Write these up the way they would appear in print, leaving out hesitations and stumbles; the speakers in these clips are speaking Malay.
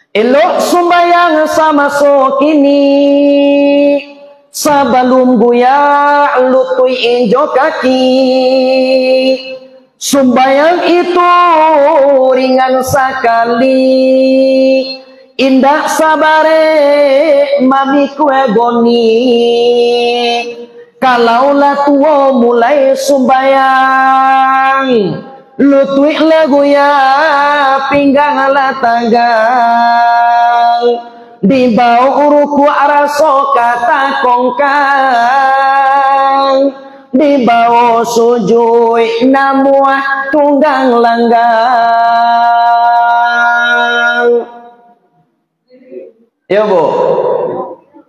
Elok sembayang sama sokini, sebelum buya lutui injok kaki. Sembayang itu ringan sekali, indah sabare mami kue goni. Kalaulah tua mulai sembayang, lutui lagu ya pinggang la tanggal, di bawah uruku araso kata kongkang, di bawah sujud namuah tunggang langgang. Ya bu,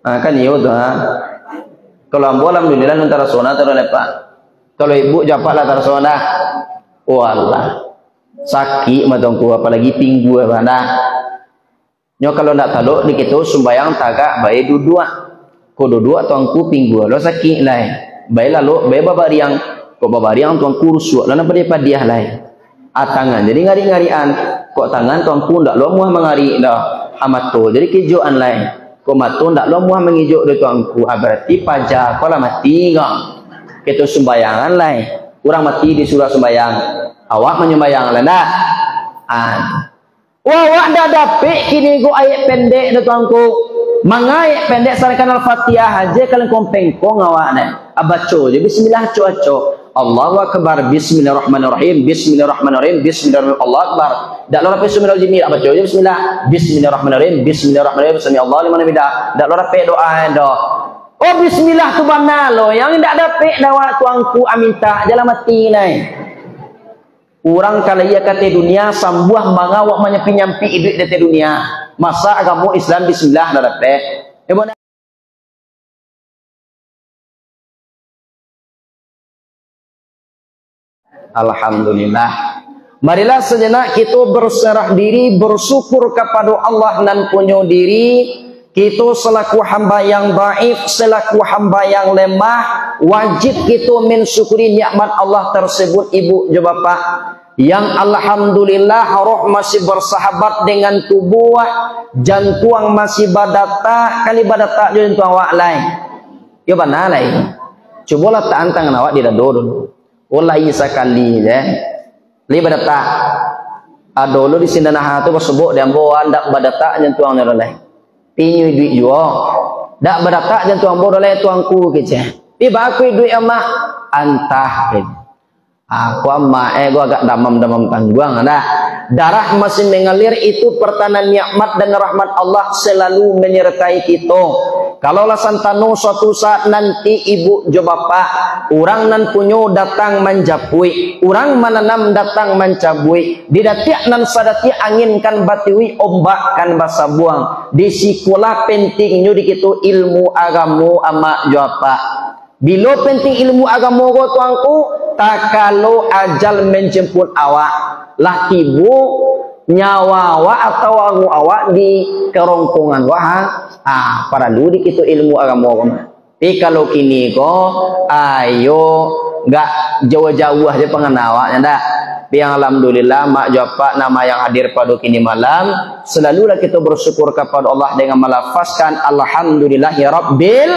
kan iya tuh. Kalau ambo alhamdulillah nuntar sona terus lepas. Kalau ibu japaklah tarsona, wallah sakit matangku apalagi tinggu mana. Nyo kalau ndak taluk dikitu sembayang tagak bae dudua. Ko dudua tuangku pinggu lo sakit lai. Bae lalu bae babariang ko babariang tuangku rusuh lana pada padiah lai. Atangan jadi ngari-ngarian kok tangan tuangku ndak lo muah mengari dah amato jadi kejoan lai. Ko matu ndak lo muah mengijuk de tuangku berarti pajak kola mati ngam. Kita sembayangan lai. Orang mati disuruh sembayang. Awak menyembayang lah ndak? Wah, dah dapet kini go ayat pendek de tuangku. Mangai pendek sarakan Al-Fatihah aja kalian kompengkong awak dah. Abaco je bismillah co. Allahu akbar, bismillahirrahmanirrahim, bismillahirrahmanirrahim, bismillahirrahmanirrahim, Allah akbar. Dak lora bismillahirrahmanirrahim, abaco je bismillah, bismillahirrahmanirrahim, bismillahirrahmanirrahim, sami Allah liman hamidah. Dak lora pe doa dah. Oh bismillah tu bana lo, yang tidak dapat dakwah tuangku aminta jalan mati nai. Orang kalau ia kata dunia sambuah mangawak menyampi duit dari dunia. Masa agama Islam bismillah dah dapat. Alhamdulillah. Marilah sejenak kita berserah diri bersyukur kepada Allah dan punya diri. Kita selaku hamba yang dhaif, selaku hamba yang lemah, wajib kita mensyukuri nikmat Allah tersebut ibu dan bapak. Yang alhamdulillah roh masih bersahabat dengan tubuh, jantung masih badata, kali badata jantung awak lain. Ya benar lain. Cobalah tantang awak di dulu. Wallahi sekali je. Li badata. Adolo di sini nah tu sebut dia bawa ndak badata jantung orang lain. Pinyu duit jual, dak berata jantung ambo doleh tuangku kece. Pi bakui duit emak antah. Aku emak gua agak damam tangguang ada. Darah masih mengalir itu pertanda nikmat dan rahmat Allah selalu menyertai kita. Kalau santano suatu saat nanti ibu jo bapak, orang nan punyo datang menjapui, orang menanam datang mencabui, didatiak nan sadati angin kan batiwi ombak kan basa buang. Di sekolah pentingnya dikitu ilmu agamu ama jo bapak. Bila penting ilmu agamu go tuangku, tak kalau ajal menjemput awak, lah tibu nyawa awak atau angu awak di kerongkongan wah. Para dulu itu ilmu agama. Tapi kalau kini kok ayo enggak jauh-jauh aja pengenawaknya dah. Tapi yang alhamdulillah mak jawab nama yang hadir pada kini malam selalulah kita bersyukur kepada Allah dengan melafazkan alhamdulillahi rabbil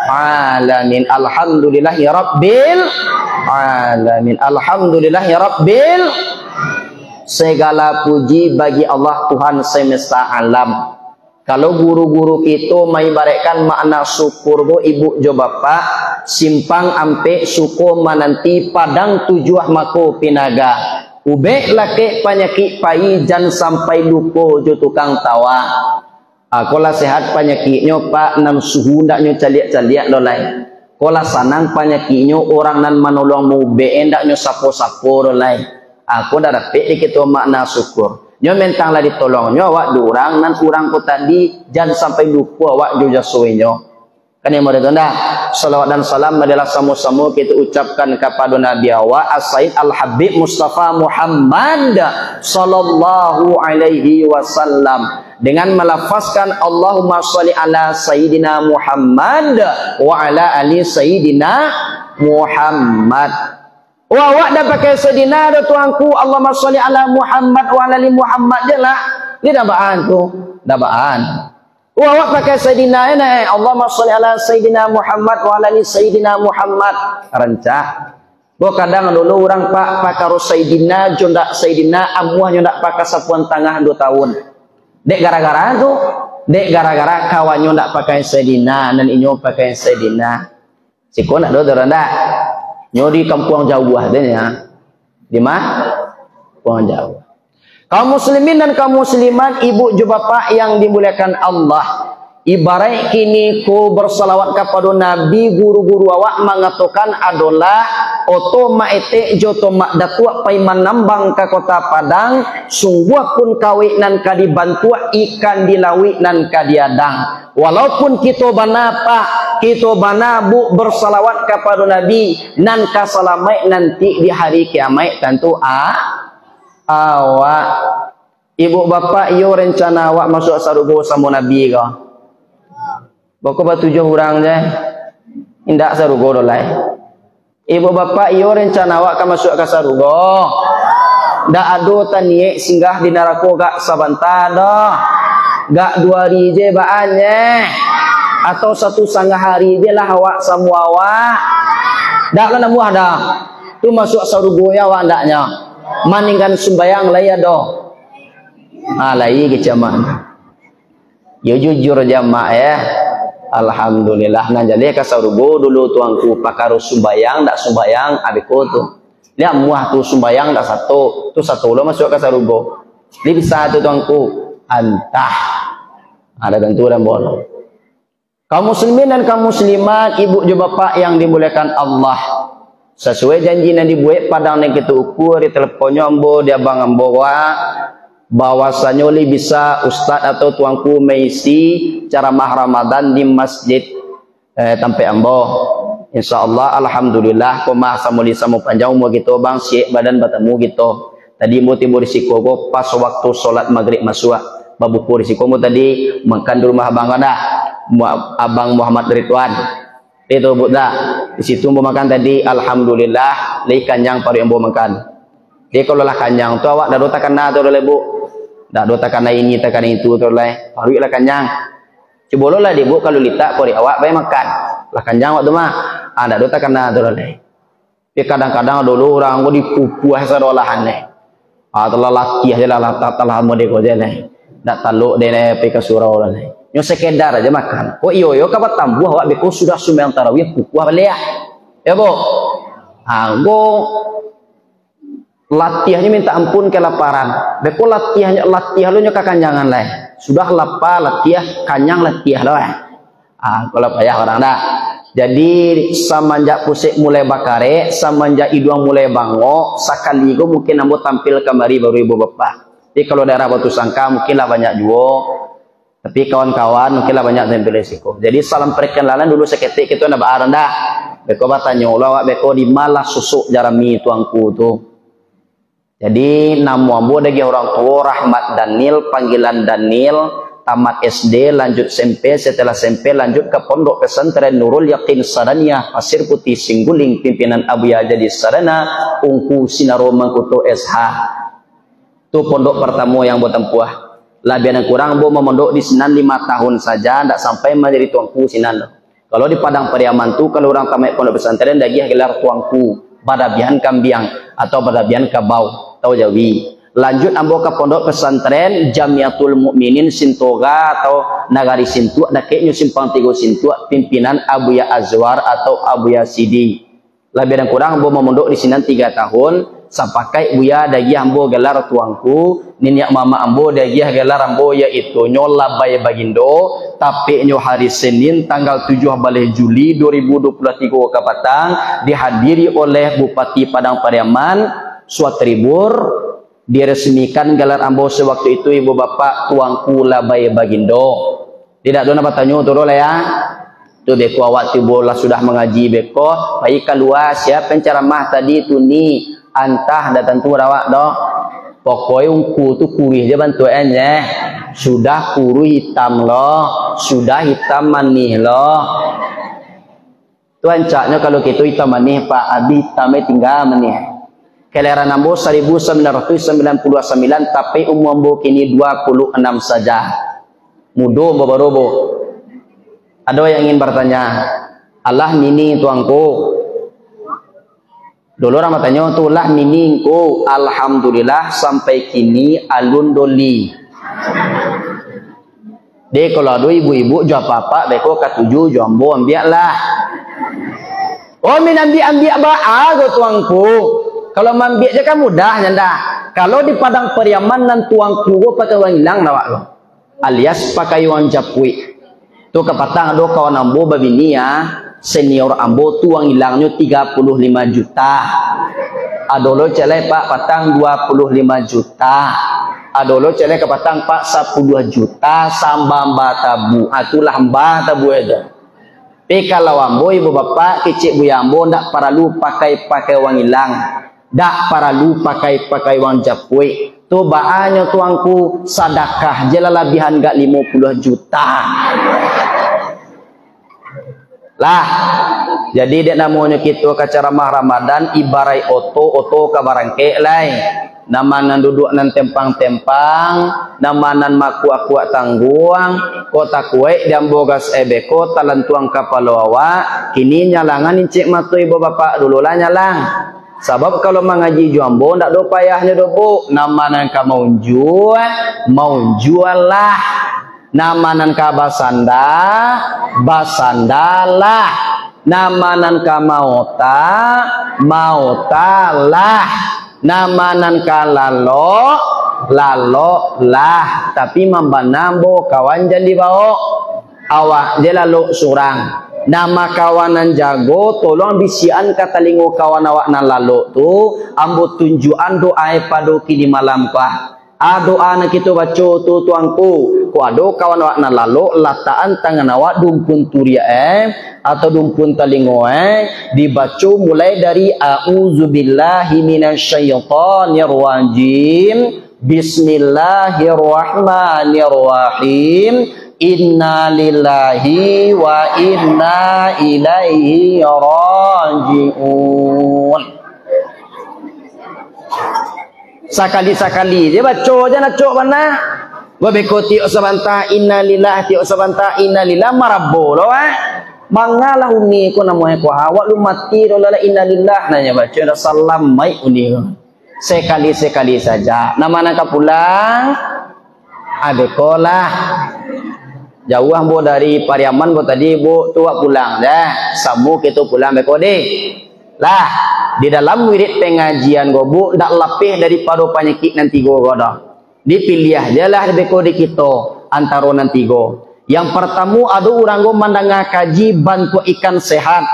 alamin, alhamdulillahi rabbil alamin, alhamdulillahi rabbil. Segala puji bagi Allah Tuhan semesta alam. Kalau guru-guru kita mengibaratkan makna syukur go ibu jo bapak simpang ampe syukur mananti padang tujuh mako pinaga ube lake penyakit pai jan sampai luko jo tukang tawa. Kola sehat penyakitnya pak nan suhu ndaknya caliak-caliak dolai. Kola sanang penyakitnya orang nan manolong mu be ndaknya sapo-sapo dolai. Aku dah dapat dikit makna syukur. Nyo mentanglah ditolong nyo awak durang nan kurang ko tadi jangan sampai lupa awak juga suwenyo. Kan yang mau dah. Salawat dan salam adalah sama-sama kita ucapkan kepada Nabi awak As-Sayyid Al-Habib Mustafa Muhammad sallallahu alaihi wasallam dengan melafazkan Allahumma sholli ala sayyidina Muhammad wa ala ali sayyidina Muhammad. Wah, awak dah pakai sedina dah tuanku Allahumma sholli ala Muhammad wa ala ali Muhammad je lah. Dia dah baan tu. dabaan. Awak pakai Sayyidina Allahumma sholli ala Sayyidina Muhammad wa ala ali Sayyidina Muhammad. Rancak. Bo kadang dulu orang pakaro Sayyidina, jondak Sayyidina, amuah jondak pakai sapuan tangah 2 tahun. Dek gara-gara tu, dek gara-gara kawannya ndak pakai Sayyidina dan inyo pakai Sayyidina. Siko nak do ndak? Nyo di kampung jauh adanya. Di mana? Kampung jauh. Kaum muslimin dan kaum muslimat, ibu juga bapak yang dimuliakan Allah. Ibarat kini ku bersalawat kepada Nabi, guru-guru awak mengatakan adalah oto maete joto mak datua paiman nambang ke kota Padang, sungguh pun kawinan kadi bantua ikan dilawi nan kadiadang. Walaupun kita banapa, kita banabu bersalawat kepada Nabi, nan kasalamai nanti di hari kiamat tentu awak. Ibu bapak yo rencana awak masuk sarugo sama Nabi kau. Boko batujuh orang je. Indak sarugo dolai. Ibu bapak yo rencana awak akan masuk ke sarugo. Dak ado taniek singgah di neraka gak sabanta dah. Gak 2 hari je baannya. Atau 1,5 hari je lah awak semua awak. Dak lah namu ada. Tu masuk sarugo ya awak ndaknya. Maningkan sembayang lah ya doh. Alai ke jamaah. Ya jujur jamaah ya. Alhamdulillah. Nah jadi ke sarugo dulu tuangku pakaro sembayang dak sembayang adikku tu. Dia muah tu sembayang dak satu. Tu satu lo masuk ke sarugo. Dia bisa tu tuangku. Antah. Ada tentu dan bono. Kaum muslimin dan kaum muslimat, ibu juga bapak yang dimuliakan Allah. Sesuai janji yang dibuat padang yang kita ukur di teleponnya ambo dia bang ambo bahwasanya li bisa ustaz atau tuanku meisi ceramah Ramadan di masjid tampai ambo. Insyaallah alhamdulillah koma samuli samu panjang mu gitu bang syek badan bertemu gitu. Tadi mu timbul risiko go pas waktu salat maghrib masuk babuku risiko mu tadi makan di rumah abang ada abang Muhammad Ridwan. Itu budak di situ mau makan tadi alhamdulillah lei kanyang paru yang mau makan. Dia kalau lah kanyang tu awak dah do takkan na tu oleh bu. Dah do takkan ini takkan itu tu oleh. Paru lah kanyang. Coba lah dia bu kalau litak paru awak bae makan. Lah kanyang awak tu mah. Ah dah do takkan na tu oleh. Tapi kadang-kadang dulu orang go dipupuh sarolahan ni. Ah telah latih aja lah telah mau deko je ni. Dak taluk de pe ke surau lah ni. Nyo sekedar aja makan. Oh iyo yo kabat tambuh awak beko sudah sembahyang tarawih pupuh balik. Ya bu. Anggo latihnya minta ampun kelaparan. Beko latihnya latih lu nyo kakanjangan lah. Sudah lapar latih kanyang latih lah. Kalau payah orang dah. Jadi semenjak pusik mulai bakare, semenjak iduang mulai bango, sakali go mungkin ambo tampil kembali baru ibu bapak. Jadi kalau daerah Batu Sangka mungkinlah banyak juo. Tapi kawan-kawan mungkinlah banyak tampil risiko. Jadi salam perkenalan dulu seketik kita nak barang dah. Beko batanya ulah beko di malah susuk jarami tuangku tu. Jadi nama ambo dagi orang tua Rahmat Daniel, panggilan Daniel, tamat SD, lanjut SMP, setelah SMP lanjut ke Pondok Pesantren Nurul Yakin Sadaniyah, Pasir Putih Singguling, pimpinan Abu Ya jadi Sadana, Ungku Sinaro Mangkuto SH. Itu pondok pertama yang buat tempuh. Labian yang kurang bo memondok di Sinan 5 tahun saja, tidak sampai menjadi tuangku Sinan. Kalau di Padang Pariaman tu, kalau orang tamat pondok pesantren dagi gelar tuangku, badabian kambiang atau badabian kabau, tahu Jawi. Lanjut ambo ke pondok pesantren Jamiatul Mukminin Sintoga atau Nagari Sintua, dakeknya Simpang Tigo Sintua, pimpinan Abu Ya Azwar atau Abu Ya Sidi. Lebih dan kurang ambo memondok di Sinan 3 tahun, sampakai buya dagi ambo gelar tuangku, niniak mama ambo dagi gelar ambo yaitu nyola bay bagindo, tapi nyo hari Senin tanggal 7 balai Juli 2023 ke Patang dihadiri oleh Bupati Padang Pariaman Suatribur. Diresmikan gelar ambo sewaktu itu ibu bapak tuangku labai bagindo. Tidak ada apa tanya tu lah ya. Tu beko awak tu bola sudah mengaji beko. Baik keluar siapa penceramah tadi tu ni antah datang tu awak doh. Pokoknya ungku tu kurih je bantuannya. Sudah kuru hitam loh, sudah hitam manih loh. Tuan caknya kalau kita hitam manih Pak Abi hitamnya tinggal manih. Kelahiran ambo 1999 tapi umur ambo kini 26 saja. mudo babarobo. Ada yang ingin bertanya, Allah mini tuangku. Dulu orang tanya tu lah miningku, alhamdulillah sampai kini alun doli. Dek kalau ada ibu-ibu jawab apa, beko katuju jambo ambil lah. Oh min ambil ba'a go tuangku. Kalau ambil je kan mudah nyanda. Kalau di padang Pariaman nan tuangku go pakai wang hilang nawak lo. Alias pakai wang japui. Tu kepatang do kawan ambo babini ya. Senior ambo tu wang hilangnya 35 juta. Adolo celai pak patang 25 juta. Adolo celai ke patang pak 12 juta sambamba tabu. Atulah mbah tabu aja. Tapi kalau ambo ibu bapak kecik bu ambo ndak perlu pakai wang hilang. Ndak perlu pakai wang japui. Tu bahannya tuangku sedekah je lebihan gak 50 juta. Lah, jadi dia namanya kita ke ceramah Ramadan ibarai oto ke barangke lain. Namanan duduk nan tempang-tempang, namanan maku-aku tangguang, kota kuek dan bogas ebeko talantuang kapalawa. Kini nyalangan incik matu ibu bapak dulu lah nyalang. Sebab kalau mengaji jambo ndak do payahnya do bu. Namanan ka mau jual lah. Namanan ka basandalah. Namanan ka mauta lah. Namanan ka lalo lah. Tapi mambanambo kawan jadi bawa awak je lalu surang. Nama kawanan jago tolong bisian kata lingo kawan awak nan lalu tu ambo tunjuan doa padu kini malam kah. Doa nak kita baca tu tuangku. Ku ado kawan awak nan lalu lataan tangan awak dumpun turia atau dumpun talingo dibaca mulai dari auzubillahi minasyaitonir rajim. Bismillahirrahmanirrahim. Inna lillahi wa inna ilaihi raji'un. Sakali je baca je nak cok mana. Wa bikoti usabanta inna lillahi ti usabanta inna lillahi marabbo lo Mangalah uni ko namoy ko awak lu mati do la inna lillahi nanya baca dah salam mai uni. Sekali saja. Nama nak pulang abekolah. Jauh ambo dari Pariaman bo tadi bu tua pulang dah. Samu kita pulang beko deh. Lah di dalam wirid pengajian go bu ndak lapih daripada penyakit nanti go dah. Dipilih aja lah beko di kita antara nanti go. Yang pertama ada orang go mandanga kaji bantu ikan sehat.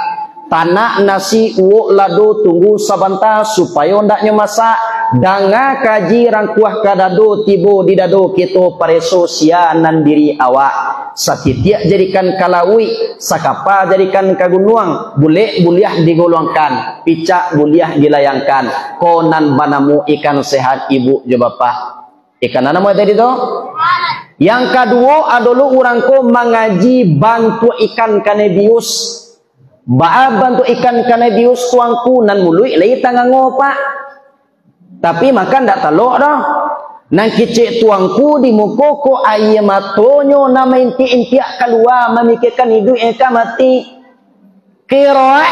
Tanah nasi uuk lado tunggu sabanta supaya ndaknya masak. Danga kaji rangkuah kadado tibo di dado kita paresosianan diri awak. Satitiak jadikan kalawi, sakapa jadikan kagunuang, buliah digolongkan, picak buliah dilayangkan. Konan banamu ikan sehat ibu je bapak. Ikan mana mau tadi tu? Yang kedua adalah orangku mengaji bantu ikan kanebius. Bantu ikan kanebius tuangku nan mului lagi tangan ngopak. Tapi makan tak telok dah. Nang kicik tuangku di mukoko ayam matonyo nama inti-intiak keluar memikirkan hidup eka mati. Kira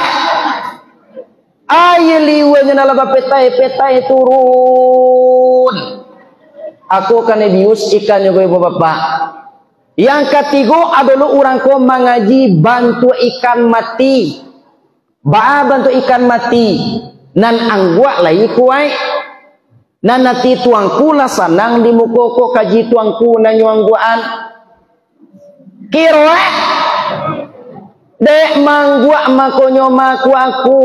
ayam liwanya nalaba petai turun. Aku kanebius ikan juga ibu bapak. Yang ketiga adalah orang ko mengaji bantu ikan mati. Bantu ikan mati. Nan angguak lagi kuai. Nan nanti tuangku lah sanang di mukoko kaji tuangku nan nyuangguan. Kira dek mangguak makonyo maku aku.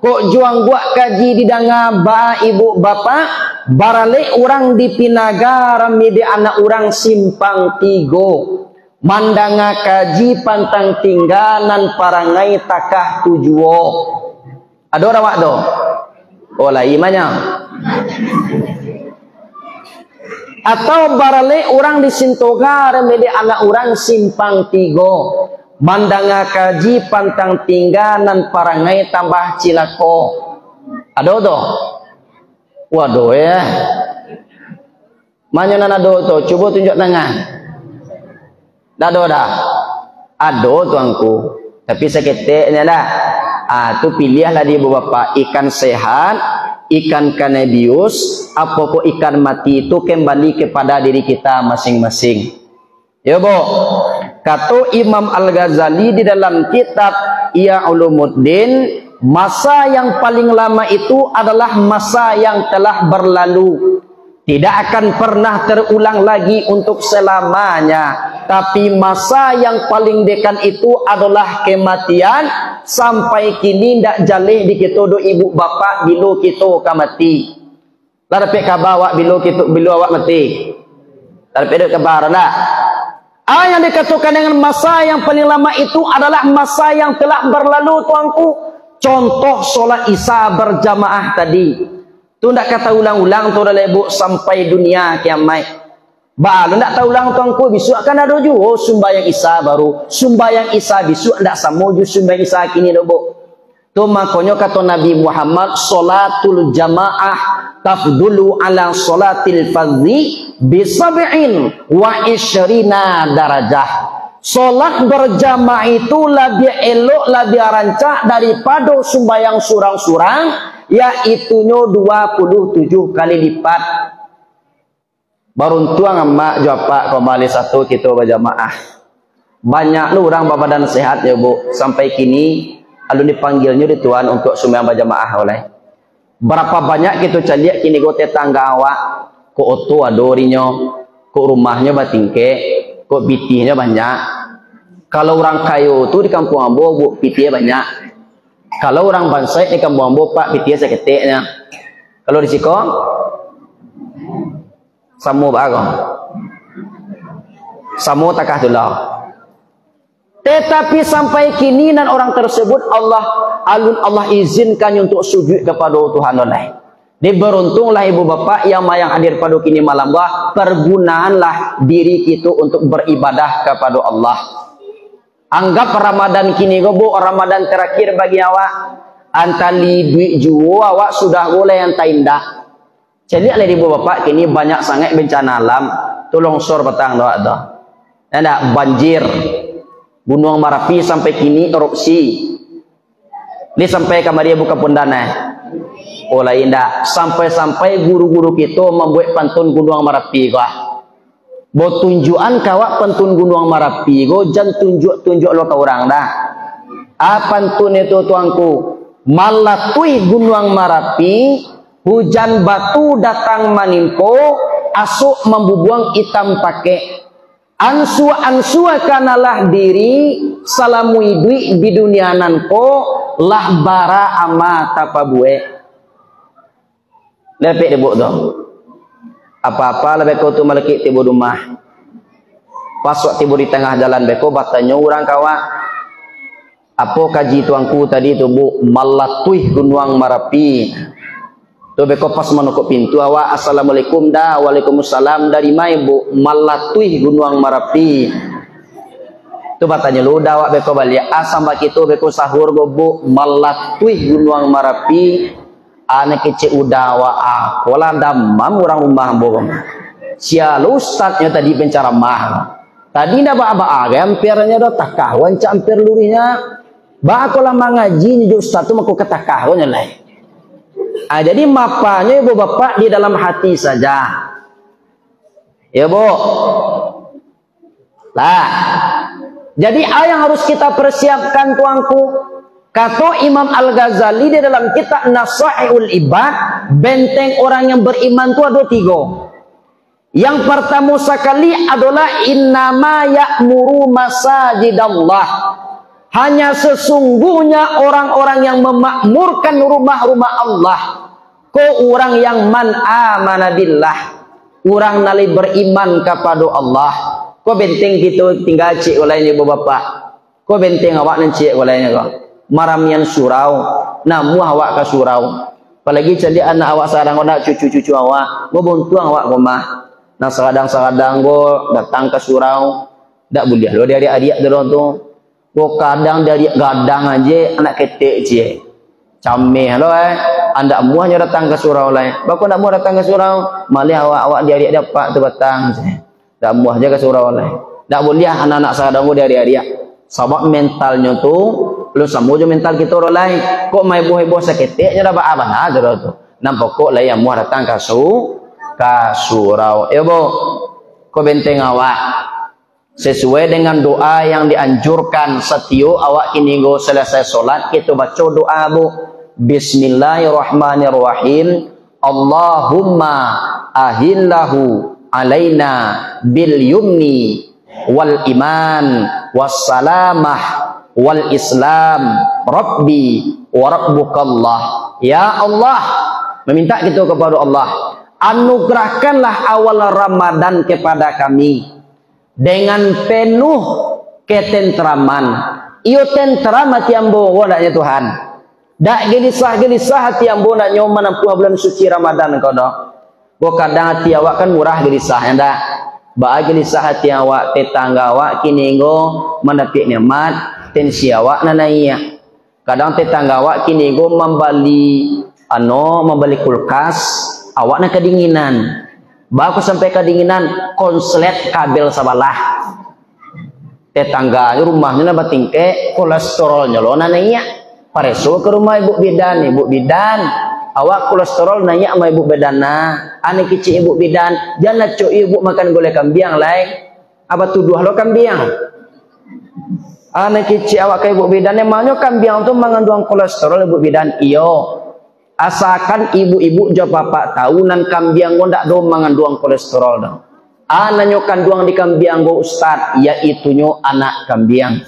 Kok juang buat kaji di dangaba ibu bapak. Barale orang di Pinaga ramide anak orang simpang tigo. Mandanga kaji pantang tinggalan parangai takah tujuo. Ada orang wak do? Olah imanya. Atau barale orang di Sintoga ramide anak orang simpang tigo. Mandanga kaji pantang tinggalan parangai tambah cilako. Ada do? Waduh ya. Mana nado tu? Cuba tunjuk tangan. Dah. Ado tuanku. Tapi seketiknya lah. Tu pilihlah dia bapak ikan sehat, ikan kanabius, apa ikan mati itu kembali kepada diri kita masing-masing. Ya bu. Kata Imam Al-Ghazali di dalam kitab Ihya Ulumuddin, masa yang paling lama itu adalah masa yang telah berlalu. Tidak akan pernah terulang lagi untuk selamanya. Tapi masa yang paling dekat itu adalah kematian. Sampai kini tidak jalih di kita do ibu bapa bila kita akan mati. Lah dapat kabar awak bila awak mati. Dapat ada kabar dah. Yang dikatakan dengan masa yang paling lama itu adalah masa yang telah berlalu tuanku. Contoh solat Isya berjamaah tadi. Tu ndak kata ulang-ulang tu dah lebuk sampai dunia kiamat. Baru ndak tahu ulang tuanku besok akan ada juga sembahyang Isya baru. Sembahyang Isya besok ndak sama ju sembahyang Isya kini dah bu. Tu makanya kata Nabi Muhammad, salatul jamaah tafdulu ala salatil fardhi bi 27 darajah. Solat berjamaah itu lebih elok, lebih rancak daripada sembahyang surang-surang, yaitunya 27 kali lipat. Baru tuang emak jawab pak kembali satu kita berjamaah. Banyak lu orang badan sehat ya bu, sampai kini alun dipanggilnya di tuan untuk sembahyang berjamaah oleh. Berapa banyak kita caliak kini go tetangga awak, ko oto adorinya, ko rumahnya batingke, ko pitihnya banyak. Kalau orang kayu tu di kampung ambo bu pitihnya banyak. Kalau orang bansai di kampung ambo pak pitihnya seketiknya. Kalau di Siko samu bago. Samu takah dulu. Tetapi sampai kini dan orang tersebut Allah izinkan untuk sujud kepada Tuhan Allah. Beruntunglah ibu bapak yang hadir pada kini malam bah, pergunaanlah diri kita untuk beribadah kepada Allah. Anggap Ramadan kini gobo Ramadan terakhir bagi awak. Antali duit jua awak sudah boleh yang indah. Jadi oleh ibu bapak kini banyak sangat bencana alam. Tolong sor petang doa dah. Ada banjir. Gunung Merapi sampai kini erupsi. Ini sampai kamar dia buka pundana. Oh lain dah. Sampai-sampai guru-guru kita membuat pantun Gunung Merapi kah. Bo tunjukan kawak pantun Gunung Merapi go jan tunjuk lo ke orang dah. Pantun itu tuanku. Malatui Gunung Merapi, hujan batu datang menimpo, asuk membubuang hitam take. Ansua kanalah diri, salamui dui di dunia nanko, lah bara ama tapabue. Lepek debuk dong. Apa-apa lebih kau tu malaki tibu rumah. Pas waktu tibu di tengah jalan beko batanya orang kawa. Apa kaji tuanku tadi tu bu malatui Gunung Merapi. Tu beko pas menukuk pintu awak assalamualaikum dah waalaikumsalam dari mai bu malatui Gunung Merapi. Tu batanya lu dah awak beko balik asam baki tu beko sahur go bu malatui Gunung Merapi. Anak kecil udah wa kolam damam orang rumah bohong. Sial ustaznya tadi penceramah. Tadi dah ba hampirnya dah takahwan campir lurinya. Ba kolam mengaji ni ustaz tu maku ketakahwan lah. Jadi mapanya ibu bapak di dalam hati saja. Ya bu. Lah. Jadi yang harus kita persiapkan tuanku. Kata Imam Al-Ghazali di dalam kitab Nasaihul Ibad, benteng orang yang beriman itu ada 3. Yang pertama sekali adalah innama ya'muru masajidallah. Hanya sesungguhnya orang-orang yang memakmurkan rumah-rumah Allah. Ko orang yang man amana billah. Orang nali beriman kepada Allah. Ko benteng kita tinggal cik olehnya bapak. Ko benteng awak nan cik olehnya kau. Maramian surau, namu awak ke surau. Apalagi jadi anak awak sarang nak cucu-cucu awak, mau buntuang awak rumah. Nah sadang-sadang go datang ke surau, tak boleh lo dari adik dulu tu. Go kadang dari gadang aja anak ketek je. Camih lo anda muahnya datang ke surau lain. Baku nak muah datang ke surau, malih awak dia dapat tu batang. Dak muah je ke surau lain. Dak boleh anak-anak sadang dia dia. Sebab mentalnya tu lu sama je mental kita orang lain. Kok mai heboh seketiknya dah ba abah tu tu. Nampak kok lah yang muah datang ke surau. Ya bu. Kau benteng awak sesuai dengan doa yang dianjurkan setiap awak kini go selesai solat kita baca doa bu. Bismillahirrahmanirrahim. Allahumma ahillahu alaina bil yumni wal iman wassalamah wal islam rabbi wa rabbukallah. Ya Allah, meminta kita kepada Allah, anugerahkanlah awal Ramadan kepada kami dengan penuh ketentraman. Iyo tentram hati ambo wadaknya Tuhan. Dak gelisah hati ambo nak nyoman nampuh bulan suci Ramadan kau dah. Bo kadang hati awak kan murah gelisah anda. Ba gelisah hati awak tetangga awak kini go mendapat nikmat tensi awak nanaiya. Kadang tetangga awak kini go membeli kulkas awak nak kedinginan. Ba aku sampai kedinginan konslet kabel sabalah. Tetangga rumahnya na batingke kolesterolnya lo nanaiya. Pareso ke rumah ibu bidan, awak kolesterol nanya sama ibu bedana, ane kecil ibu bidan, jangan cok ibu makan gulai kambing lain, apa tuduh lo kambing? Ane kecil awak ke ibu bidan, emangnya kambing tu mengandung kolesterol ibu bidan, iyo. Asalkan ibu-ibu jauh bapak tahunan kambing go ndak do mengandung kolesterol dong. Anaknya kandung di kambing go ustad, yaitunya anak kambing.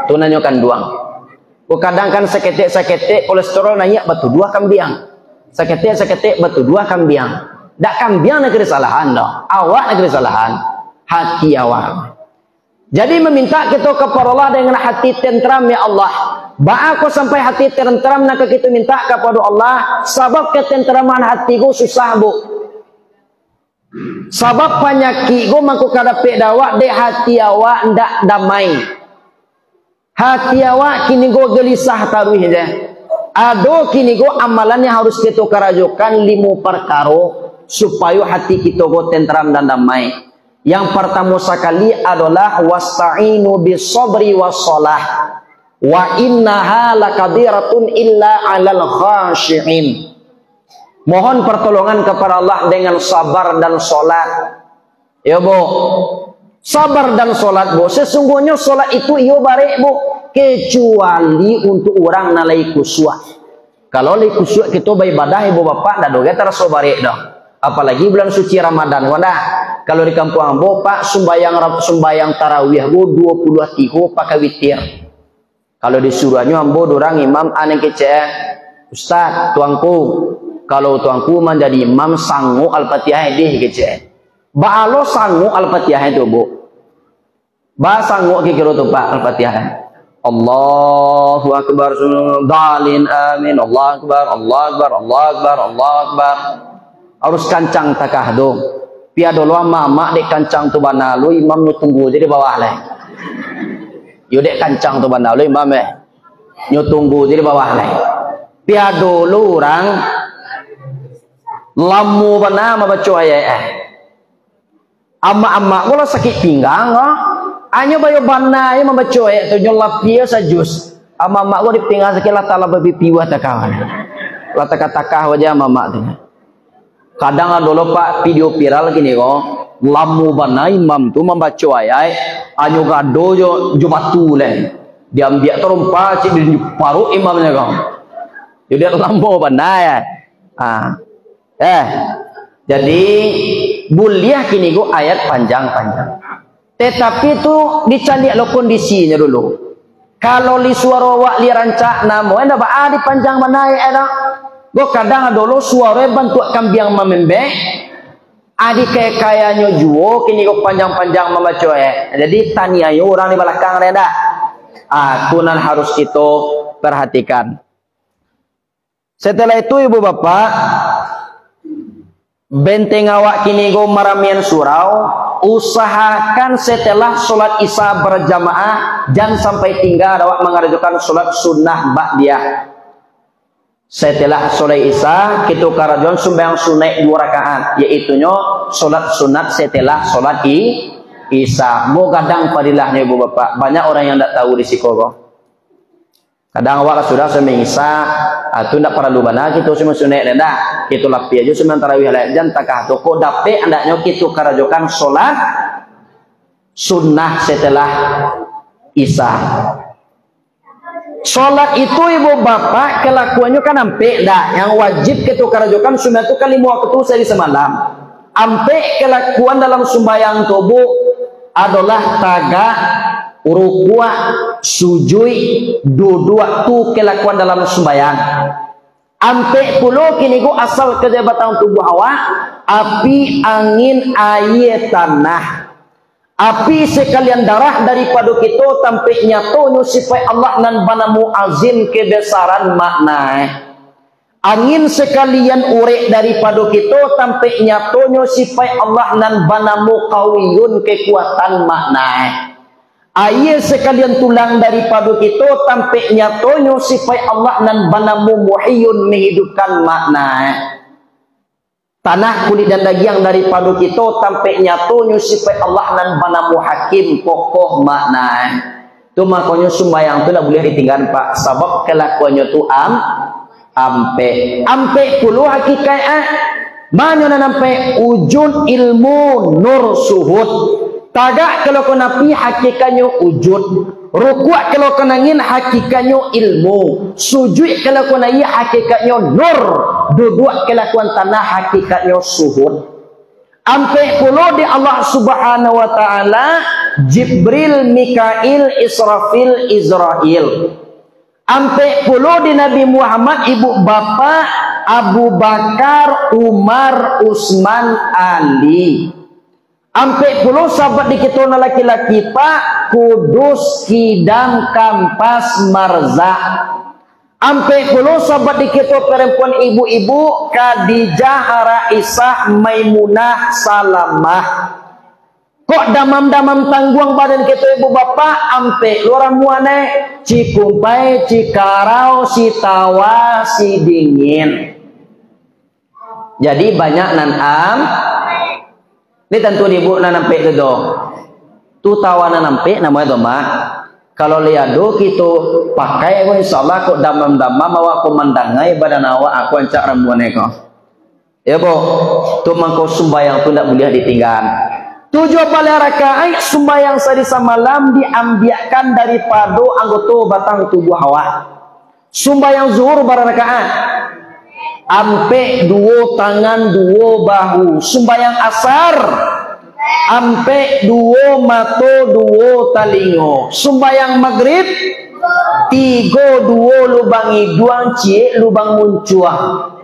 Tu nanyo kandung. Kadang kan seketik kolesterol naik batu dua kambing. Seketik batu dua kambing. Dak kambing nak kesalahan dah. Awak nak kesalahan. Hati awak. Jadi meminta kita kepada Allah dengan hati tentram ya Allah. Ba aku sampai hati tentram nak kita minta kepada Allah. Sebab ketentraman hatiku susah bu. Sebab penyakit ku maku kadapik dawak de hati awak ndak damai. Hati awak kini go gelisah taruh je. Ado kini go amalan yang harus kita kerajukan 5 perkara supaya hati kita go tentram dan damai. Yang pertama sekali adalah wasta'inu bis sabri was shalah. Wa innaha laqadiratun illa 'alal khashi'in. Mohon pertolongan kepada Allah dengan sabar dan salat. Ya bu. Sabar dan solat bu. Sesungguhnya solat itu iyo barik bu. Kecuali untuk orang nalai kusyuk. Kalau nalai kusyuk kita beribadah ibu bapak dah doa terasa barik dah. Apalagi bulan suci Ramadan wadah. Kalau di kampung ambo pak sembayang tarawih bu 23 pakai witir. Kalau disuruhnya ambo dorang imam aneh kece. Ustaz tuangku. Kalau tuangku menjadi imam sangu al-fatihah deh kece. Ba'alo sangu al-fatihah itu bu. Ba sangu kira tu pak al-fatihah. Allahu akbar dalin amin. Allah akbar, Allah akbar, Allah akbar, Allah akbar. Harus kancang takah dong. Piado lo mama dek kancang tu banalu imam nyu tunggu jadi bawah lah. Yo dek kancang tu banalu imam nyu tunggu jadi bawah lah. Piado lo orang lamu bana baca ayat. Ama-ama kalau sakit pinggang hanya bayo bana yang membaca ayat tu nyolap dia sajus. Ama-ama gua di pinggang sakit lah tala babi piwah takawan. Lah takah wajah ama-ama tu. Kadang ada pak video viral gini kok lamu bana imam tu membaca ayat hanya gado jo batu leh. Dia ambil terumpa cik di paru imamnya kau. Jadi lamu bana ya. Jadi buliah kini go ayat panjang-panjang. Tetapi itu dicari lo kondisinya dulu. Kalau li suara wak li rancak namo enda ba di panjang mana ya go kadang dulu suara bantu kambing memembe. Adi kayaknya juo kini go panjang-panjang membaca ya. Jadi tania orang di belakang reda. Tunan harus itu perhatikan. Setelah itu ibu bapak benteng awak kini go maramian surau, usahakan setelah sholat isya berjamaah jangan sampai tinggal awak mengerjakan sholat sunnah ba'diyah. setelah sholat isya kita karajon sembahyang sunat 2 rakaat, yaitu sholat sunat setelah sholat isya. Bo kadang padilahnya ibu bapak, banyak orang yang tidak tahu di Sikogo. Kadang awak sudah sembahyang isya, itu tidak perlu bana kita sembahyang sunat dah. Kita lapi aja sembahyang tarawih lajan takah toko dape andaknya kita karajokan sholat sunnah setelah isya. Sholat itu ibu bapak kelakuannya kan ampe dah. Yang wajib kita karajokan sunat itu kali waktu sehari semalam. Ampe kelakuan dalam sembahyang tubuh adalah taga, rukua, sujud, duduk waktu kelakuan dalam sembahyang. Ampe pulau kini ku asal kejabatan tubuh awak, api, angin, air, tanah. Api sekalian darah daripada kita tampai nyatonya sifat Allah nan banamu azim kebesaran makna. Angin sekalian urek daripada kita tampai nyatonya sifat Allah nan banamu kawiyun kekuatan makna. Air sekalian tulang daripada kita tampai nyatonya sifat Allah nan banamu muhyun menghidupkan makna. Tanah, kulit dan daging daripada kita tampai nyatonya sifat Allah nan banamu hakim kokoh makna. Tu makanya sembahyang tu tak boleh ditinggal pak, sebab kelakuannya tu ampe puluh hakikat mana nampai wujud ilmu nur suhud. Tagak kalau kau napi hakikatnya wujud, rukuk kalau kau nangin hakikatnya ilmu, sujud kalau kau nangin hakikatnya nur, duduk kelakuan tanah hakikatnya suhud. Ampe puluh di Allah Subhanahu wa taala Jibril, Mikail, Israfil, Izrail. Ampe puluh di Nabi Muhammad ibu bapa Abu Bakar, Umar, Utsman, Ali. Ampe puluh sahabat di kita laki-laki pak Kudus, Kidam, Kampas, Marza. Ampe puluh sahabat di kita perempuan ibu-ibu Khadijah, Raisah, Maimunah, Salamah. Kok damam-damam tangguang badan kita ibu bapak ampe luar muane Cikumpai, Cikarau, Sitawa, Sidingin. Jadi banyak nanam. Ini tentu ibu nanampe itu dong. Tu tawa nanampe namanya doma. Kalau liado kita pakai aku insyaallah kok damam-damam awak komandangai badan awak aku ancak rambuan eko. Ya bu, tu mangko sembahyang tu tidak boleh ditinggal. 7 rakaat sembahyang sadisa malam diambiakan daripada anggota batang tubuh awak. Sembahyang zuhur berapa rakaat? Ampe 2 tangan 2 bahu. Sembahyang asar ampe 2 mata 2 talingo. Sembahyang maghrib 3 2 lubang hidung cie lubang muncuang.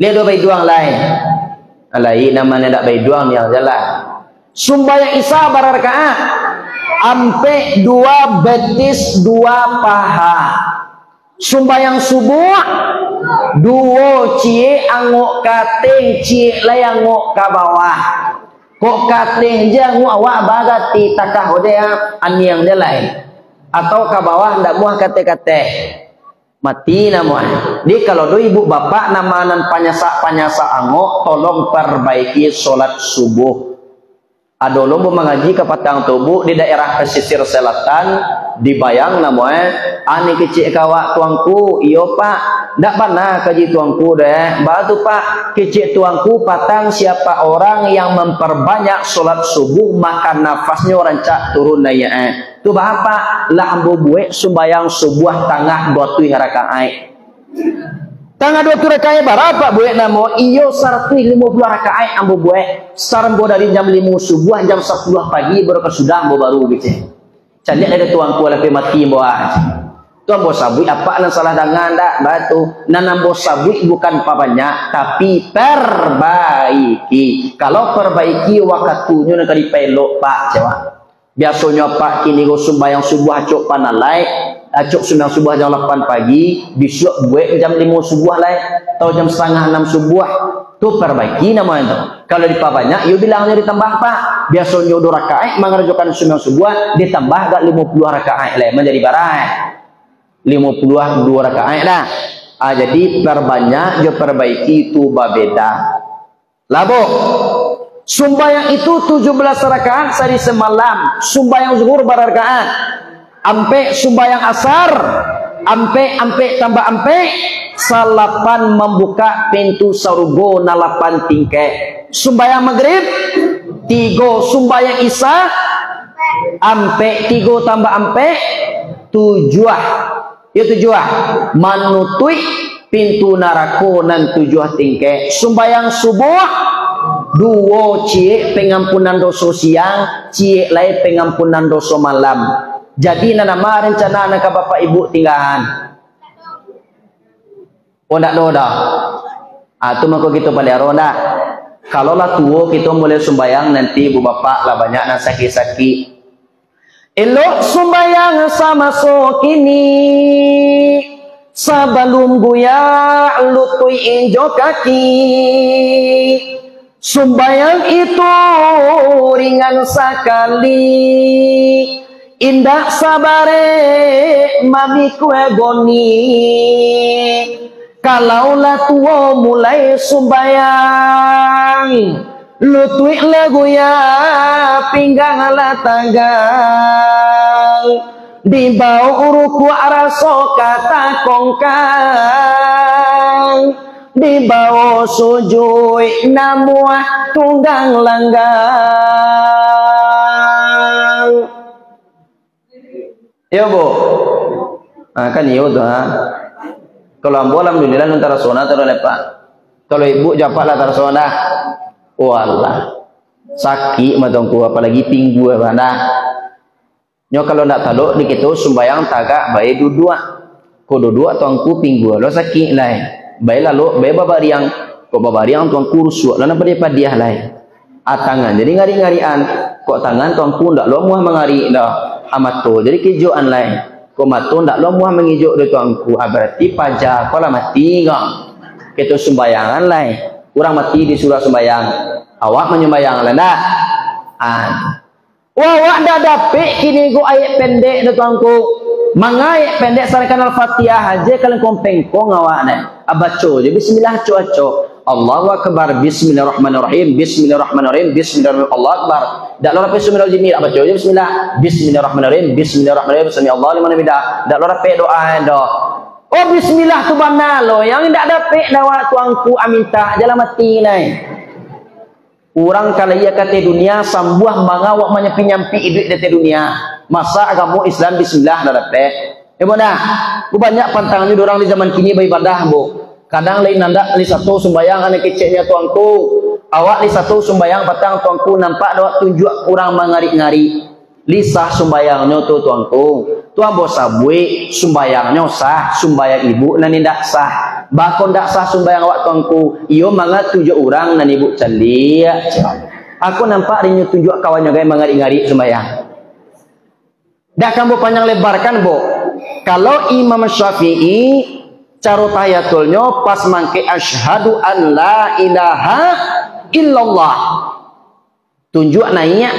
Lihat 2 bayi duang lain. Lain namanya tak bayi duang yang jalan. Sembahyang isya berapa rakaat? Ampe 2 betis 2 paha. Sembahyang subuh 2 cie angok kating cie layang ngok ke bawah. Kok kating je ngok awak bagati takah odea aniang dia lain. Atau ke bawah ndak muah kate-kate. Mati namuah. Di kalau do ibu bapak namanan panyasak angok tolong perbaiki solat subuh. Ada lomba mengaji ke Patang Tubuh di daerah pesisir selatan dibayang namanya ani kecil kawak tuangku iyo pak ndak pernah kaji tuangku deh batu pak kecil tuangku Patang siapa orang yang memperbanyak solat subuh maka nafasnya rancak turun daya tu bapak lah ambo buek sembayang subuh tengah 2 rakaat. Tanggal 2 rakaat berapa buat namo? Iyo 150 rakaat ambo buat. Sarembo dari jam 5 subuh jam 10 pagi baru kesudah ambo baru gitu. Cantik ada tuangku lepe mati ambo aja. Tu ambo sabui apa nan salah dengan dak batu. Nan ambo sabui bukan banyak tapi perbaiki. Kalau perbaiki waktunya nak dipelok pak jawab. Biasanya pak kini go sembahyang subuh acok panalai. Acok sembahyang subuh jam 8 pagi, besok buat jam 5 subuh lah, atau jam 5:30 subuh. Tu perbaiki namanya tu. Kalau diperbanyak, you bilangnya ditambah pak. Biasanya 2 rakaat mengerjakan sembahyang subuh, ditambah gak 50 rakaat lah, menjadi barang. 52 rakaat dah. Jadi perbanyak je perbaiki itu beda. Labo. Sumbayang itu 17 rakaat sehari semalam. Sumbayang zuhur berrakaat. Ampe sumbayang asar. Ampe tambah ampe. Salapan membuka pintu surga nalapan tingkek. Sumbayang maghrib 3. Sumbayang isya ampe 3 tambah ampe 7. Ya 7. Manutui pintu narako nan 7 tingkek. Sumbayang subuh 2 cie pengampunan dosa siang, cie lain pengampunan dosa malam. Jadi nama rencana anak bapak ibu tinggalan. Oh ndak dah. Tu mako gitu pada ronda. Kalau lah tua kita boleh sumbayang nanti ibu bapak lah banyak nak sakit-sakit. Elok sumbayang sama so kini. Sebelum buya lutui injo kaki. Sumbayang itu ringan sekali. Indah sabare mami kue goni. Kalaulah tua mulai sumbayang, lutui lagu ya pinggang ala tanggang, di bawah uruku araso kata kongkang, di bawah sujud namuah tunggang langgang. Ya bu, kan iya tuh ha. Kalau ambo alhamdulillah antara sona terus lepas. Kalau ibu japaklah tarsona. Wallah. Sakit matangku apalagi pinggu mana. Nyo kalau ndak taluk dikitu sumbayang tagak bae dudua. Ko dudua tuangku pinggu lo sakit lai. Bae lalu bae babariang ko babariang tuangku rusuk lana pada dia lai. Tangan jadi ngari-ngarian. Kok tangan tuangku ndak lo muah mengari dah. Amato jadi kejoan lai. Kau matu ndak lo muah mengijuk do tuangku. Berarti pajak kau lah mati kau. Kita sumbayangan lah. Orang mati disuruh sumbayang. Awak menyumbayang lah ndak. Awak dah dapet kini go ayat pendek do tuangku. Mangai pendek sarakan al-Fatihah aja kalian kompengkong awak nah. Abaco je bismillah co. Allahu akbar, bismillahirrahmanirrahim, bismillahirrahmanirrahim, bismillahirrahmanirrahim, Allahu akbar. Dak lo rapi bismillah jimi, apa baca bismillah, bismillahirrahmanirrahim, bismillahirrahmanirrahim, sami Allah liman hamidah. Dak lo rapi doa dah. Oh bismillah tu bana lo, yang ndak dapat dawa tuangku aminta jalan mati nai. Orang kalau ia kata dunia sambuah mangawak menyampi duit dari dunia. Masa agama Islam bismillah dah dapat. Mana? Ku banyak pantangannya orang di zaman kini beribadah, Bu. Kadang lain nanda li satu sumbayang anak kecilnya tuangku. Awak li satu sumbayang patang tuangku nampak doa tunjuk orang mengari-ngari. Lisah sumbayangnya tu tuangku. Tuang bos sabui sumbayangnya sah, sumbayang ibu nan tidak sah. Bahkan tidak sah sumbayang awak tuangku. Iyo mangat tunjuk orang nan ibu celia. Aku nampak rinyu tunjuk kawannya gaya mengari-ngari sumbayang. Dah kamu panjang lebarkan, Bu. Kalau Imam Syafi'i cara tahiyatulnya pas mangke asyhadu an la ilaha illallah. Tunjuk naik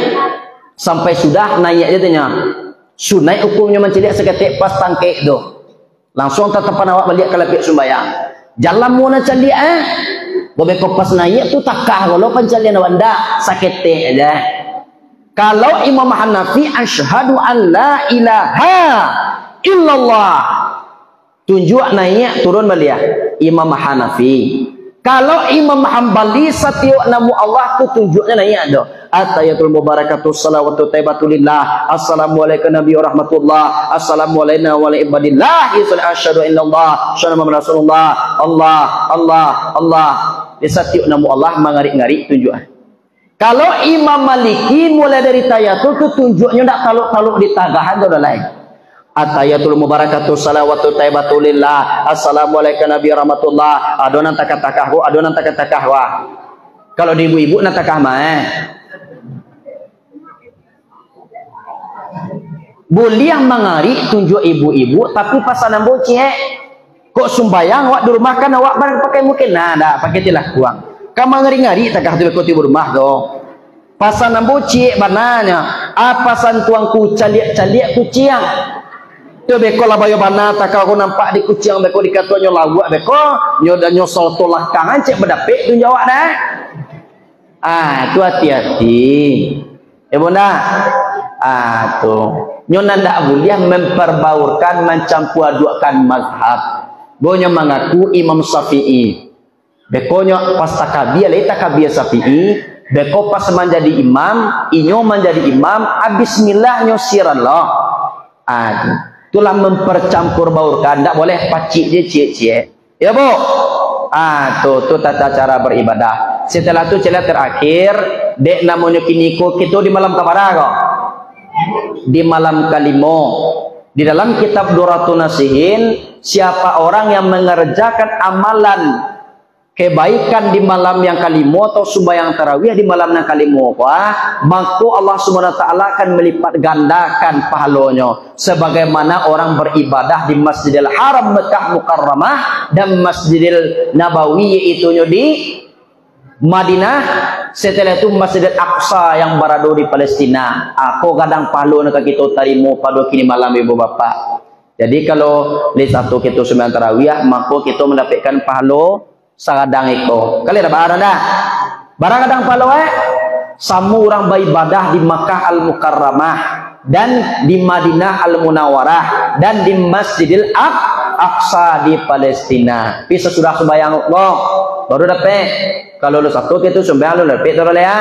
sampai sudah naik aja tanya. Sunai hukumnya menceliak seketik pas tangkek tu. Langsung tatapan awak balik ke lapik sumbayang. Jalan muna celiak Bobe ko pas naik tu takah kalau pencelian awak ndak seketik aja. Kalau Imam Hanafi asyhadu an la ilaha illallah. Tunjuk naik turun balik Imam Hanafi. Kalau Imam Hambali setiap nama Allah tu tunjuknya naik ada. Atayatul mubarakatuh salawatu taibatulillah. Assalamualaikum nabi warahmatullah. Assalamualaikum wa ala ibadillah. Asyhadu illallah. Asyhadu Muhammad Rasulullah. Allah. Di setiap nama Allah mengarik-ngarik tunjukan. Kalau Imam Maliki mulai dari tayatul tu tunjuknya tak taluk-taluk di tagahan tu dah lain. Atayatul mubarakatuh salawatu taibatulillah. Assalamualaikum nabi rahmatullah. Adonan takah-takah wa, adonan takah-takah wa. Kalau di ibu-ibu nak takah mah boleh mengari tunjuk ibu-ibu tapi pasanan bocek. Kok sumbayang awak di rumah kan awak barang pakai mungkin ada pakai tilah kuang. Kamu ngari-ngari takah tu di rumah tu. Pasanan bocek bananya. Apa san tuangku caliak-caliak kuciang. Tu beko lah bayo bana tak kau nampak di kucing beko dikatanya lawak beko nyo dan nyosol tolak kangan cek berdapik tu jawab dah. Tu hati-hati. Bunda. Tu nyo nanda boleh memperbaurkan mencampur adukan mazhab. Bonyo mengaku Imam Syafi'i. Beko nyo pas takabiyah lai takabiyah Syafi'i, beko pas menjadi imam, inyo menjadi imam, bismillah nyo sirallah. Itulah mempercampur baurkan, tak boleh pacik je cie-cie. Ya bu? Tu tata cara beribadah. Setelah tu celah terakhir, dek namanya kiniko kita di malam kabar kok. Di malam kalimo. Di dalam kitab Duratun Nasihin, siapa orang yang mengerjakan amalan kebaikan di malam yang kalimo atau sembahyang tarawih di malam yang kalimo, maka Allah Subhanahu wa taala akan melipat gandakan pahalanya sebagaimana orang beribadah di Masjidil Haram Mekah Mukarramah dan Masjidil Nabawi yaitu di Madinah, setelah itu Masjidil Aqsa yang berada di Palestina. Aku kadang pahala nak kita tarimo pada kini malam ibu bapa. Jadi kalau di satu kita sembahyang tarawih, maka kita mendapatkan pahala sagadang iko. Kali ada barang dah. Barang kadang pahala sama orang beribadah di Makkah Al-Mukarramah dan di Madinah Al-Munawwarah dan di Masjidil Aqsa di Palestina. Bisa sudah sembahyang baru dapat. Kalau lu satu kita sembahyang lu dapat tu ya.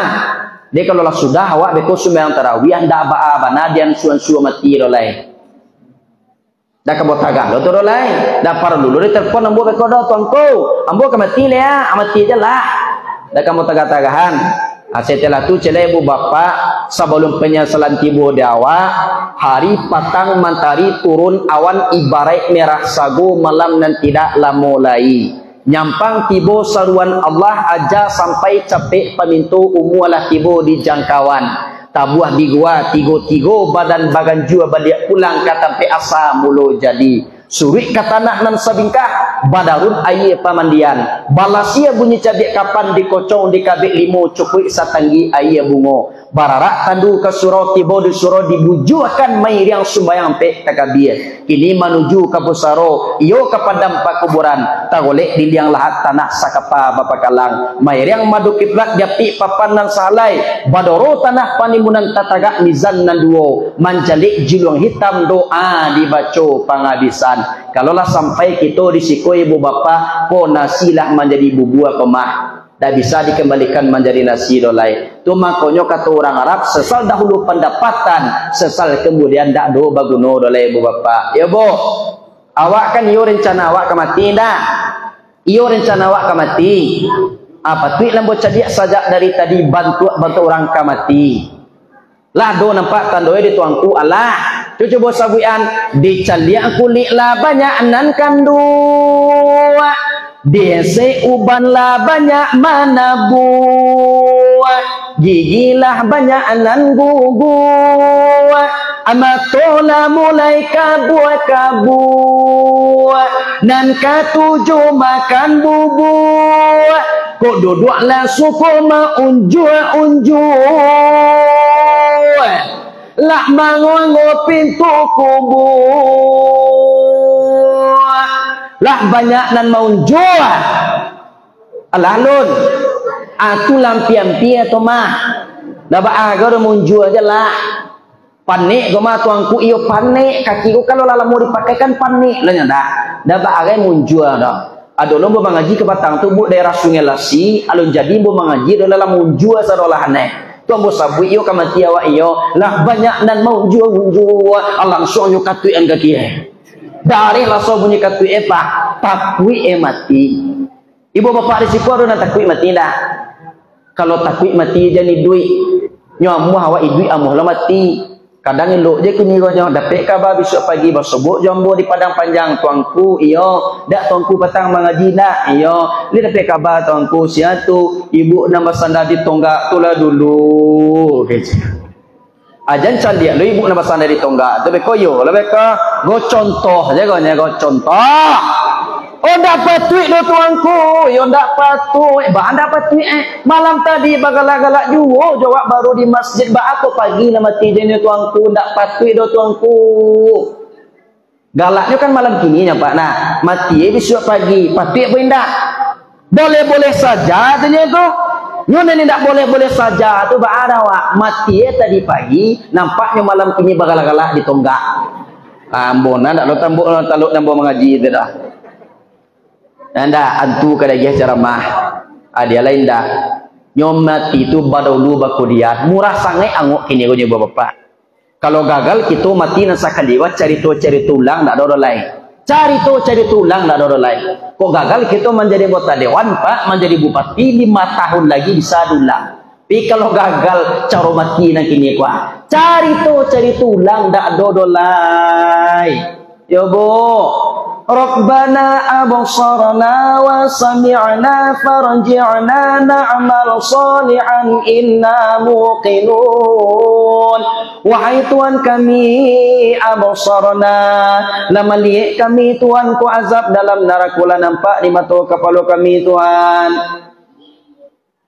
Dia kalau lah sudah awak beko sembahyang tarawih ndak ba-abana dian suan-suan mati dolai. Dah kabut tagah lo turun lain. Dah para dulu dia telefon ambo beko do tuanku. Ambo ke mati le ya, mati je lah. Dah kamu tagah-tagahan. Setelah tu celai ibu bapa sebelum penyesalan tiba di awak, hari patang mentari turun awan ibarat merah sagu malam dan tidaklah mulai. Nyampang tiba seruan Allah aja sampai capek pemintu umualah tiba di jangkauan. Tabuah di gua tigo-tigo badan bagan jua balik pulang kata pe asa mulu jadi surik kata nak nan sabingkah badarun air pamandian balasia bunyi cabik kapan dikocong di kabik limo cukui satanggi air bungo bararak tandu ke surau tibo di surau dibujuhkan mair yang sumbayang pe takabir kini menuju ke Pusaro iyo ke padam pakuburan tagolek di liang lahat tanah sakapa bapak kalang mair yang madu kiblat japi papan nan salai badoro tanah panimunan tatagak mizan nan duo manjalik jilung hitam doa dibaca penghabisan. Kalaulah sampai kita risiko ibu bapa ko nasilah menjadi bubua kemah dah bisa dikembalikan menjadi nasi dolai. Tu makanya kata orang Arab sesal dahulu pendapatan sesal kemudian dak do baguno dolai ibu bapa. Ya bu, awak kan iyo rencana awak ke mati dah. Iyo rencana awak ke mati. Apa tu lambo cadiak saja dari tadi bantu orang ke mati. Lah do nampak tandoi di tuangku Allah. Cucu bos sabuian dicaliak kulit lah banyak nan kandua. Dese uban lah banyak mana buah. Gigilah banyak nan gugua. Amatola mulai kabua-kabua. Nan katuju makan bubua. Kok duduklah suku maunjua-unjua. Lah mangongo pintu kubur. Lah banyak nan maunjua. Alalun. Aku lampian-pian tu mah. Dah baaga dah munjua je lah. Panik ko mah tuangku iyo panik. Kaki ko kalau lala mau dipakaikan panik. Lah nyanda. Dah baaga munjua dah. Adono bo mengaji ke batang tu bu daerah Sungai Lasi. Alun jadi bo mengaji dah lala munjua sadolah aneh. Tuan bos sabu iyo kamati awak iyo lah banyak dan mau jua langsung yo katui an kaki dari langsung bunyi katui pak takui mati ibu bapak risiko ada nak takui mati dah kalau takui mati jadi duit nyamu awak duit amuh lah mati kadang elok je kini kau dapat kabar besok pagi bersebut jombo di padang panjang tuangku iyo dak tuangku petang mengaji nak iyo ni dapat kabar tuangku siatu ibu nama sandar di tonggak tu lah dulu ajan candia lu ibu nama sandar di tonggak tu bekoyo lebih ke go contoh aja go contoh oh dapat duit do tuangku yo ndak patut bah dapat duit malam tadi bagalak-galak juo jawab baru di masjid ba aku pagi nama tidene tuangku ndak patut do tuangku Galaknya kan malam kini ya Pak. Nah, mati besok pagi. Pati apa indah? Boleh-boleh saja katanya itu. Nyonya ini tidak boleh-boleh saja tu berada wak. Mati tadi pagi, nampaknya malam kini bagalak-galak ditonggak. Ambona ndak lo tambuk taluk nambo mengaji itu dah. Anda antu kada dia ceramah. Dia lain dah. Nyom mati itu badulu bakudiat. Murah sangat anguk kini ko bapak. Kalau gagal kita mati nasa kaliwat cari tulang ndak ada orang lain. Cari tulang ndak ada orang lain. Kok gagal kita menjadi anggota dewan Pak, menjadi bupati 5 tahun lagi bisa dulang. Tapi kalau gagal cara mati nang kini kuah. Cari tulang ndak ada orang lain. Ya Bu. Rabbana absarna wa sami'na farji'na na'mal salihan inna muqinun. Wahai Tuhan kami absarna, lama lihat kami Tuhan ku azab dalam neraka nampak di mata kepala kami Tuhan.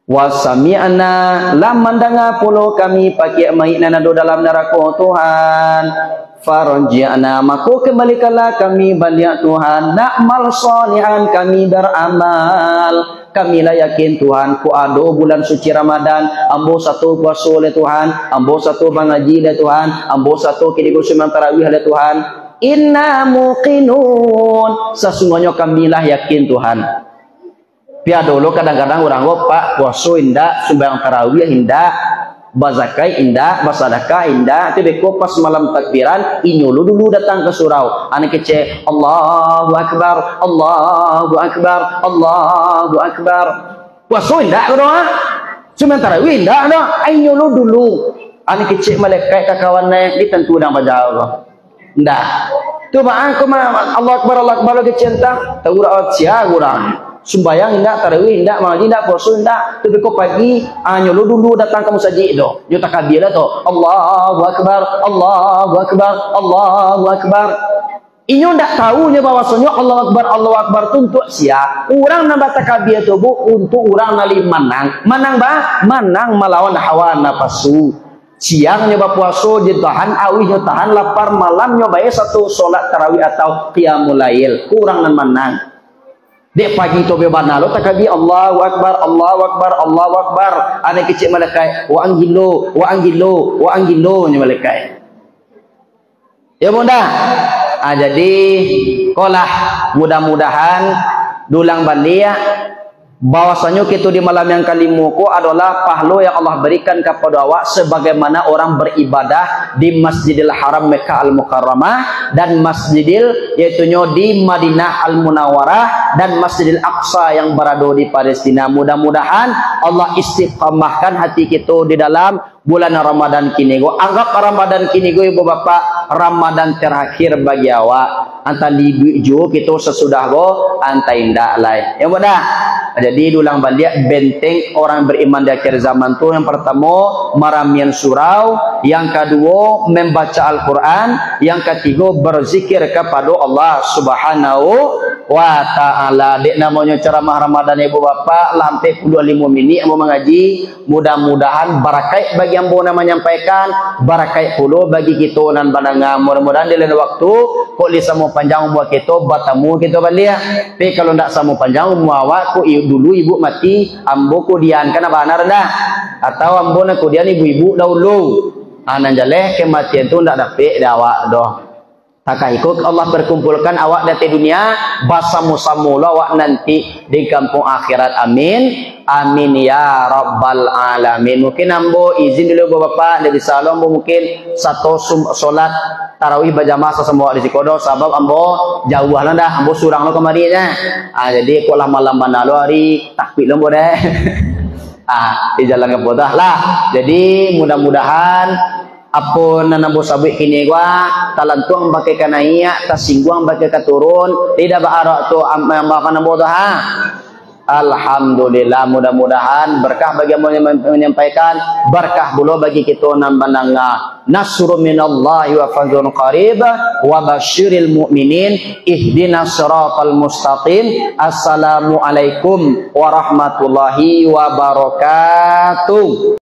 Wa sami'na lama dengar pula kami pakai mainan do dalam neraka Tuhan. Farji'na maka kembalikanlah kami balik Tuhan na'mal salihan kami beramal. Kami lah yakin Tuhan ku ado bulan suci Ramadan ambo satu puasa oleh Tuhan, ambo satu mengaji oleh Tuhan, ambo satu kidiko semang tarawih oleh Tuhan. Inna muqinun, sesungguhnya kami lah yakin Tuhan. Pia dulu kadang-kadang orang Pak puasa indah, sembahyang tarawih indah, bazakai indah, basadakah indah, tapi pas malam takbiran inyulu dulu datang ke surau. Anak kecil Allahu Akbar, Allahu Akbar, Allahu Akbar. Puasa indah doa. Sementara indah doa, inyulu dulu. Anak kecil malaikat kawannya ditentu dan baca Allah. Indah. Tu aku mah Allah Akbar lagi cinta, tahu ora sia kurang. Sembayang indah, tarawih indah, mengaji indah, puasa indah. Tapi kok pagi, nyolo dulu datang ke masjid itu. Yo takbir itu. Allahu Akbar, Allahu Akbar, Allahu Akbar. Inyo ndak tahunya bahwasanya Allahu Akbar itu untuk siapa? Orang nambah takbir itu Bu untuk orang nali menang. Menang bah? Menang melawan hawa nafsu. Siang nyoba puasa ditahan, awih tahan, lapar malam nyoba satu solat tarawih atau qiyamul lail. Kurang nan menang. Dek pagi tu bebana lo takbir Allahu Akbar, Allahu Akbar, Allahu Akbar. Anak kecil malaikat wa anggilo, wa anggilo, wa anggilo ni malaikat. Ya bunda. Jadi kolah mudah-mudahan dulang bandia bahwasanya kita di malam yang kalimuku adalah pahala yang Allah berikan kepada awak sebagaimana orang beribadah di Masjidil Haram Mekah Al-Mukarramah dan Masjidil yaitunya di Madinah Al-Munawwarah dan Masjidil Aqsa yang berada di Palestina. Mudah-mudahan Allah istiqamahkan hati kita di dalam bulan Ramadan kini. Go anggap Ramadan kini go ibu bapak Ramadan terakhir bagi awak. Anta libuju kita sesudah go anta indah lai. Ya mudah. Jadi dulang balik benteng orang beriman di akhir zaman tu yang pertama maramian surau, yang kedua membaca Al-Quran, yang ketiga berzikir kepada Allah Subhanahu wa ta'ala. Dek namanya ceramah Ramadan ibu bapak lampai 25 minit mau mengaji. Mudah-mudahan barakai bagi yang mau menyampaikan, barakai puluh bagi kita dan pandangan. Mudah-mudahan di lain waktu kok li sama panjang buat kita batamu kita balik. Tapi kalau ndak sama panjang muawak ko dulu ibu mati ambo ko dian kana banar dah atau ambo na ko dian ibu-ibu dahulu anan jaleh kematian tu ndak dapat dawak doh. Tak ikut Allah berkumpulkan awak dari dunia basamu-samu awak nanti di kampung akhirat. Amin. Amin ya rabbal alamin. Mungkin ambo izin dulu bapak dari salom mungkin satu solat tarawih berjamaah semua di Sikodo sebab ambo jauh lah dah ambo surang lo kemari nya. Jadi kok lama-lama nalo hari takbir lo boleh. Di jalan ke bodah lah. Jadi mudah-mudahan apa nanambo sabik kini gua talantuang pakai kanaiya tasingguang pakai katurun tidak baara tu makan bodah ha. Alhamdulillah, mudah-mudahan berkah bagi yang menyampaikan, berkah pula bagi kita nambah nasrun minallahi wa fadlun qarib wa basyiril mu'minin ihdinas siratal mustaqim. Assalamualaikum warahmatullahi wabarakatuh.